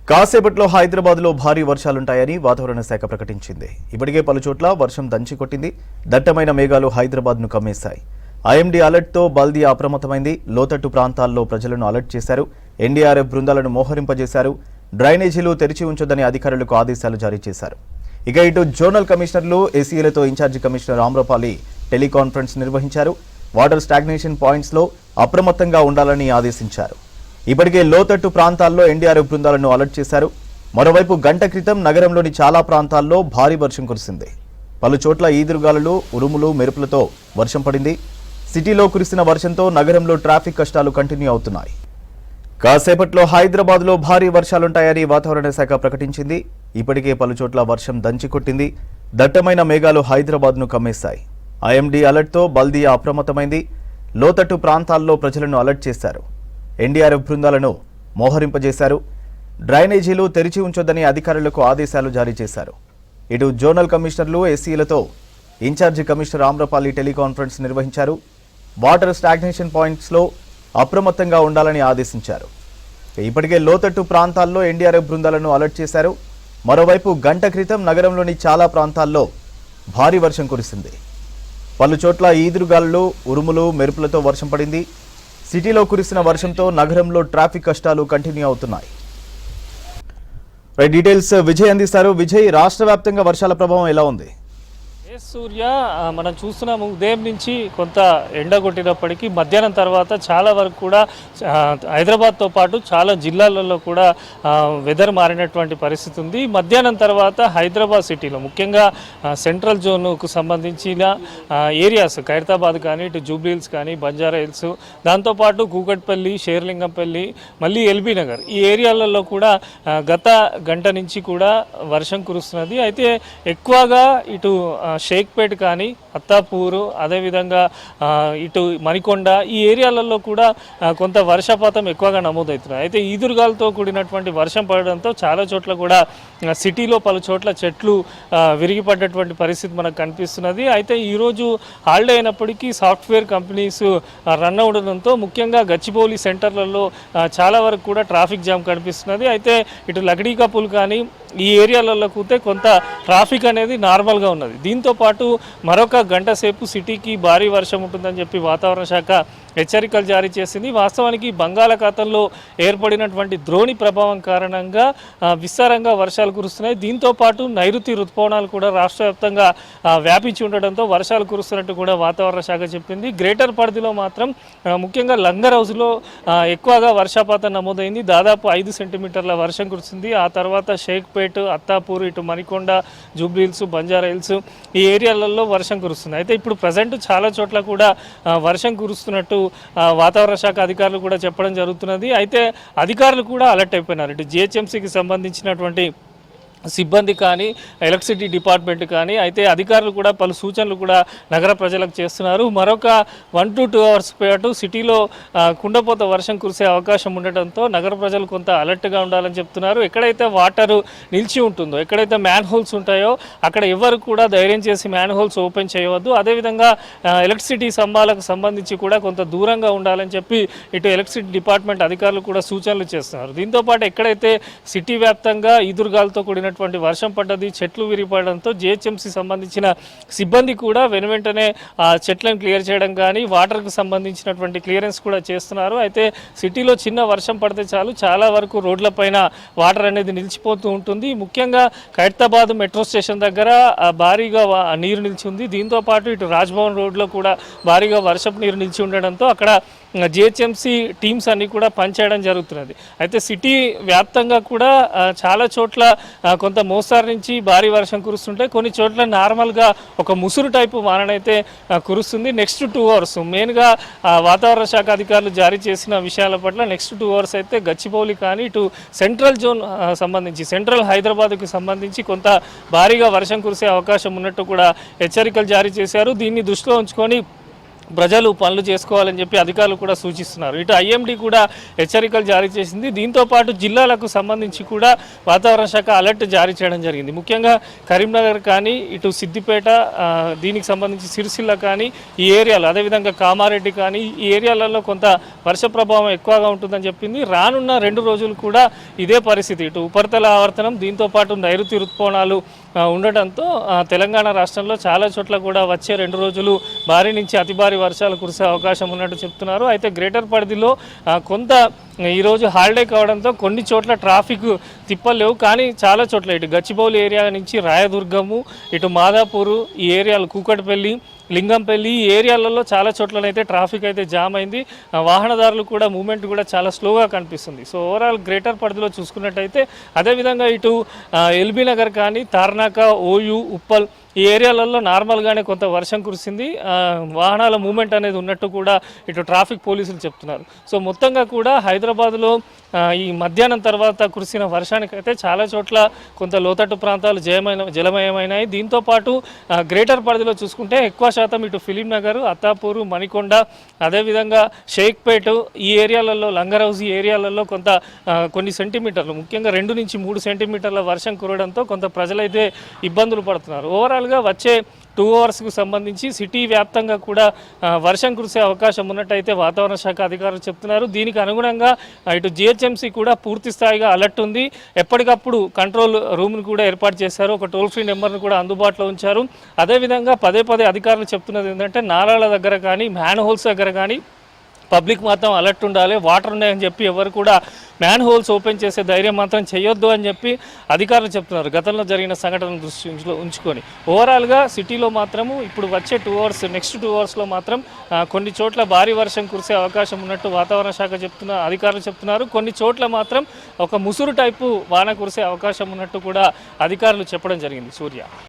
కాసేపట్లో హైదరాబాద్లో భారీ వర్షాలుంటాయని వాతావరణ శాఖ ప్రకటించింది. ఇప్పటికే పలుచోట్ల వర్షం దంచికొట్టింది. దట్టమైన మేఘాలు హైదరాబాద్ను కమ్మేశాయి. ఐఎండీ అలర్ట్తో బల్దియా అప్రమత్తమైంది. లోతట్టు ప్రాంతాల్లో ప్రజలను అలర్ట్ చేశారు. ఎన్డీఆర్ఎఫ్ బృందాలను మోహరింపజేశారు. డ్రైనేజీలు తెరిచి ఉంచొద్దని అధికారులకు ఆదేశాలు జారీ చేశారు. ఇక ఇటు జోనల్ కమిషనర్లు, ఏసీఏలతో ఇన్ఛార్జి కమిషనర్ ఆమ్రపాలి టెలికాన్ఫరెన్స్ నిర్వహించారు. వాటర్ స్టాగ్నేషన్ పాయింట్స్లో అప్రమత్తంగా ఉండాలని ఆదేశించారు. ఇప్పటికే లోతట్టు ప్రాంతాల్లో ఎన్డీఆర్ఎఫ్ బృందాలను అలర్ట్ చేశారు. మరోవైపు గంట క్రితం నగరంలోని చాలా ప్రాంతాల్లో భారీ వర్షం కురిసింది. పలుచోట్ల ఈదురుగాలులు, ఉరుములు, మెరుపులతో వర్షం పడింది. సిటీలో కురిసిన వర్షంతో నగరంలో ట్రాఫిక్ కష్టాలు కంటిన్యూ అవుతున్నాయి. కాసేపట్లో హైదరాబాద్లో భారీ వర్షాలుంటాయని వాతావరణ శాఖ ప్రకటించింది. ఇప్పటికే పలుచోట్ల వర్షం దంచికొట్టింది. దట్టమైన మేఘాలు హైదరాబాద్ను కమ్మేశాయి. ఐఎండీ అలర్ట్తో బల్దియా అప్రమత్తమైంది. లోతట్టు ప్రాంతాల్లో ప్రజలను అలర్ట్ చేశారు. ఎన్డీఆర్ఎఫ్ బృందాలను మోహరింపజేశారు. డ్రైనేజీలు తెరిచి ఉంచొద్దని అధికారులకు ఆదేశాలు జారీ చేశారు. ఇటు జోనల్ కమిషనర్లు, ఎస్సీలతో ఇన్ఛార్జి కమిషనర్ ఆమ్రపాలి టెలికాన్ఫరెన్స్ నిర్వహించారు. వాటర్ స్టాగ్నేషన్ పాయింట్స్లో అప్రమత్తంగా ఉండాలని ఆదేశించారు. ఇప్పటికే లోతట్టు ప్రాంతాల్లో ఎన్డీఆర్ఎఫ్ బృందాలను అలర్ట్ చేశారు. మరోవైపు గంట క్రితం నగరంలోని చాలా ప్రాంతాల్లో భారీ వర్షం కురిసింది. పలుచోట్ల ఈదురుగాలులు, ఉరుములు, మెరుపులతో వర్షం పడింది. సిటీలో కురిసిన వర్షంతో నగరంలో ట్రాఫిక్ కష్టాలు కంటిన్యూ అవుతున్నాయి. డీటెయిల్స్ విజయ్ అందిస్తారు. విజయ్, రాష్ట్ర వ్యాప్తంగా వర్షాల ప్రభావం ఎలా ఉంది? సూర్య, మనం చూస్తున్నాము ఉదయం నుంచి కొంత ఎండ కొట్టినప్పటికీ మధ్యాహ్నం తర్వాత చాలా వరకు కూడా హైదరాబాద్తో పాటు చాలా జిల్లాలలో కూడా వెదర్ మారినటువంటి పరిస్థితి ఉంది. మధ్యాహ్నం తర్వాత హైదరాబాద్ సిటీలో ముఖ్యంగా సెంట్రల్ జోన్కు సంబంధించిన ఏరియాస్ ఖైరతాబాద్ కానీ, ఇటు జూబ్లీహిల్స్ కానీ, బంజారా హిల్స్, దాంతోపాటు కూకట్పల్లి, షేర్లింగంపల్లి, మళ్ళీ ఎల్బీ నగర్, ఈ ఏరియాలలో కూడా గత గంట నుంచి కూడా వర్షం కురుస్తున్నది. అయితే ఎక్కువగా ఇటు షేక్పేట్ కానీ, అత్తాపూరు, అదేవిధంగా ఇటు మణికొండ, ఈ ఏరియాలలో కూడా కొంత వర్షపాతం ఎక్కువగా నమోదవుతున్నాయి. అయితే ఈదురుగాలతో కూడినటువంటి వర్షం పడడంతో చాలా చోట్ల కూడా సిటీలో పలు చోట్ల చెట్లు విరిగిపడ్డటువంటి పరిస్థితి మనకు కనిపిస్తున్నది. అయితే ఈరోజు హాలిడే అయినప్పటికీ సాఫ్ట్వేర్ కంపెనీస్ రన్ అవడంతో ముఖ్యంగా గచ్చిబౌలి సెంటర్లలో చాలా వరకు కూడా ట్రాఫిక్ జామ్ కనిపిస్తున్నది. అయితే ఇటు లగడీకపుల్ కానీ ఈ ఏరియాలలో కూతే కొంత ట్రాఫిక్ అనేది నార్మల్గా ఉన్నది. దీంతోపాటు మరొక గంట సేపు సిటీకి భారీ వర్షం ఉంటుందని చెప్పి వాతావరణ శాఖ హెచ్చరికలు జారీ చేసింది. వాస్తవానికి బంగాళాఖాతంలో ఏర్పడినటువంటి ద్రోణి ప్రభావం కారణంగా విస్తారంగా వర్షాలు కురుస్తున్నాయి. దీంతోపాటు నైరుతి ఋతుపవనాలు కూడా రాష్ట్ర వ్యాప్తంగా వ్యాపించి ఉండడంతో వర్షాలు కురుస్తున్నట్టు కూడా వాతావరణ శాఖ చెప్పింది. గ్రేటర్ పరిధిలో మాత్రం ముఖ్యంగా లంగర్ హౌస్లో ఎక్కువగా వర్షపాతం నమోదైంది. దాదాపు 5 సెంటీమీటర్ల వర్షం కురిసింది. ఆ తర్వాత షేక్పేట్, అత్తాపూర్, ఇటు మణికొండ, జూబ్లీహిల్స్, బంజారా హిల్స్, ఈ ఏరియాలలో వర్షం కురుస్తుంది. అయితే ఇప్పుడు ప్రజెంట్ చాలా చోట్ల కూడా వర్షం కురుస్తున్నట్టు వాతావరణ శాఖ అధికారులు కూడా చెప్పడం జరుగుతున్నది. అయితే అధికారులు కూడా అలర్ట్ అయిపోయినారు. ఇటు జిహెచ్ఎంసీకి సంబంధించినటువంటి సిబ్బంది కానీ, ఎలక్ట్రిసిటీ డిపార్ట్మెంట్ కానీ, అయితే అధికారులు కూడా పలు సూచనలు కూడా నగర ప్రజలకు చేస్తున్నారు. మరొక 1 to 2 అవర్స్ పాటు సిటీలో కుండపోత వర్షం కురిసే అవకాశం ఉండటంతో నగర ప్రజలు కొంత అలర్ట్గా ఉండాలని చెప్తున్నారు. ఎక్కడైతే వాటర్ నిలిచి ఉంటుందో, ఎక్కడైతే మ్యాన్ హోల్స్ ఉంటాయో అక్కడ ఎవరు కూడా ధైర్యం చేసి మ్యాన్ హోల్స్ ఓపెన్ చేయవద్దు. అదేవిధంగా ఎలక్ట్రిసిటీ స్తంభాలకు సంబంధించి కూడా కొంత దూరంగా ఉండాలని చెప్పి ఇటు ఎలక్ట్రిసిటీ డిపార్ట్మెంట్ అధికారులు కూడా సూచనలు చేస్తున్నారు. దీంతోపాటు ఎక్కడైతే సిటీ వ్యాప్తంగా ఈదురుగాలతో కూడిన వర్షం పడ్డది, చెట్లు విరిగిపడడంతో జిహెచ్ఎంసీ సంబంధించిన సిబ్బంది కూడా వెనువెంటనే ఆ చెట్లను క్లియర్ చేయడం కానీ, వాటర్కు సంబంధించినటువంటి క్లియరెన్స్ కూడా చేస్తున్నారు. అయితే సిటీలో చిన్న వర్షం పడితే చాలు, చాలా వరకు రోడ్లపైన వాటర్ అనేది నిలిచిపోతూ ఉంటుంది. ముఖ్యంగా ఖైరతాబాద్ మెట్రో స్టేషన్ దగ్గర భారీగా నీరు నిలిచి ఉంది. దీంతోపాటు ఇటు రాజ్భవన్ రోడ్లో కూడా భారీగా వర్షపు నీరు నిలిచి ఉండడంతో అక్కడ జిహెచ్ఎంసీ టీమ్స్ అన్నీ కూడా పనిచేయడం జరుగుతున్నది. అయితే సిటీ వ్యాప్తంగా కూడా చాలా చోట్ల కొంత మోస్తారు నుంచి భారీ వర్షం కురుస్తుంటే, కొన్ని చోట్ల నార్మల్గా ఒక ముసురు టైపు వాననైతే కురుస్తుంది. నెక్స్ట్ 2 అవర్స్ మెయిన్గా వాతావరణ శాఖ అధికారులు జారీ చేసిన విషయాల పట్ల నెక్స్ట్ 2 అవర్స్ అయితే గచ్చిబౌలి కానీ, ఇటు సెంట్రల్ జోన్ సంబంధించి సెంట్రల్ హైదరాబాద్కి సంబంధించి కొంత భారీగా వర్షం కురిసే అవకాశం ఉన్నట్టు కూడా హెచ్చరికలు జారీ చేశారు. దీన్ని దృష్టిలో ఉంచుకొని ప్రజలు పనులు చేసుకోవాలని చెప్పి అధికారులు కూడా సూచిస్తున్నారు. ఇటు ఐఎండీ కూడా హెచ్చరికలు జారీ చేసింది. దీంతో పాటు జిల్లాలకు సంబంధించి కూడా వాతావరణ శాఖ అలర్ట్ జారీ చేయడం జరిగింది. ముఖ్యంగా కరీంనగర్ కానీ, ఇటు సిద్దిపేట, దీనికి సంబంధించి సిరిసిల్ల కానీ, ఈ ఏరియాలో అదేవిధంగా కామారెడ్డి కానీ, ఈ ఏరియాలలో కొంత వర్ష ప్రభావం ఎక్కువగా ఉంటుందని చెప్పింది. రానున్న 2 రోజులు కూడా ఇదే పరిస్థితి. ఇటు ఉపరితల ఆవర్తనం, దీంతో పాటు నైరుతి ఋతుపవనాలు ఉండటంతో తెలంగాణ రాష్ట్రంలో చాలా చోట్ల కూడా వచ్చే 2 రోజులు భారీ నుంచి అతి భారీ వర్షాలు కురిసే అవకాశం ఉన్నట్టు చెప్తున్నారు. అయితే గ్రేటర్ పరిధిలో కొంత ఈరోజు హాలిడే కావడంతో కొన్ని చోట్ల ట్రాఫిక్ తిప్పలేవు. కానీ చాలా చోట్ల ఇటు గచ్చిబౌలి ఏరియా నుంచి రాయదుర్గము, ఇటు మాదాపూరు, ఈ ఏరియాలు కూకట్పల్లి, లింగంపల్లి, ఈ ఏరియాలలో చాలా చోట్లనైతే ట్రాఫిక్ అయితే జామ్ అయింది. వాహనదారులు కూడా మూమెంట్ కూడా చాలా స్లోగా కనిపిస్తుంది. సో ఓవరాల్ గ్రేటర్ పరిధిలో చూసుకున్నట్టయితే అదేవిధంగా ఇటు ఎల్బీ నగర్ కానీ, తార్నాక, ఓయూ, ఉప్పల్, ఈ ఏరియాలలో నార్మల్గానే కొంత వర్షం కురిసింది. వాహనాల మూమెంట్ అనేది ఉన్నట్టు కూడా ఇటు ట్రాఫిక్ పోలీసులు చెప్తున్నారు. సో మొత్తంగా కూడా హైదరాబాద్లో ఈ మధ్యాహ్నం తర్వాత కురిసిన వర్షానికైతే చాలా చోట్ల కొంత లోతట్టు ప్రాంతాలు జలమయమైనాయి. దీంతోపాటు గ్రేటర్ పరిధిలో చూసుకుంటే ఎక్కువ శాతం ఇటు ఫిలిం నగర్, అత్తాపూరు, మణికొండ, అదేవిధంగా షేక్పేట్, ఈ ఏరియాలలో, లంగరౌజ్, ఈ ఏరియాలలో కొంత కొన్ని సెంటీమీటర్లు, ముఖ్యంగా 2 నుంచి 3 సెంటీమీటర్ల వర్షం కురవడంతో కొంత ప్రజలైతే ఇబ్బందులు పడుతున్నారు. ఓవరాల్గా వచ్చే 2 అవర్స్కు సంబంధించి సిటీ వ్యాప్తంగా కూడా వర్షం కురిసే అవకాశం ఉన్నట్టయితే వాతావరణ శాఖ అధికారులు చెప్తున్నారు. దీనికి అనుగుణంగా ఇటు జిహెచ్ఎంసీ కూడా పూర్తి స్థాయిగా అలర్ట్ ఉంది. ఎప్పటికప్పుడు కంట్రోల్ రూమ్ను కూడా ఏర్పాటు చేశారు. ఒక టోల్ ఫ్రీ నెంబర్ను కూడా అందుబాటులో ఉంచారు. అదేవిధంగా పదే అధికారులు చెప్తున్నది ఏంటంటే నాలాల దగ్గర కానీ, మ్యాన్ హోల్స్ దగ్గర కానీ పబ్లిక్ మాత్రం అలర్ట్ ఉండాలి. వాటర్ ఉన్నాయని చెప్పి ఎవరు కూడా మ్యాన్ హోల్స్ ఓపెన్ చేసే ధైర్యం మాత్రం చేయొద్దు అని చెప్పి అధికారులు చెప్తున్నారు, గతంలో జరిగిన సంఘటనల దృష్టిలో ఉంచుకొని. ఓవరాల్గా సిటీలో మాత్రము ఇప్పుడు వచ్చే 2 అవర్స్, నెక్స్ట్ 2 అవర్స్లో మాత్రం కొన్ని చోట్ల భారీ వర్షం కురిసే అవకాశం ఉన్నట్టు వాతావరణ శాఖ అధికారులు చెప్తున్నారు. కొన్ని చోట్ల మాత్రం ఒక ముసురు టైపు వాన కురిసే అవకాశం ఉన్నట్టు కూడా అధికారులు చెప్పడం జరిగింది. సూర్య.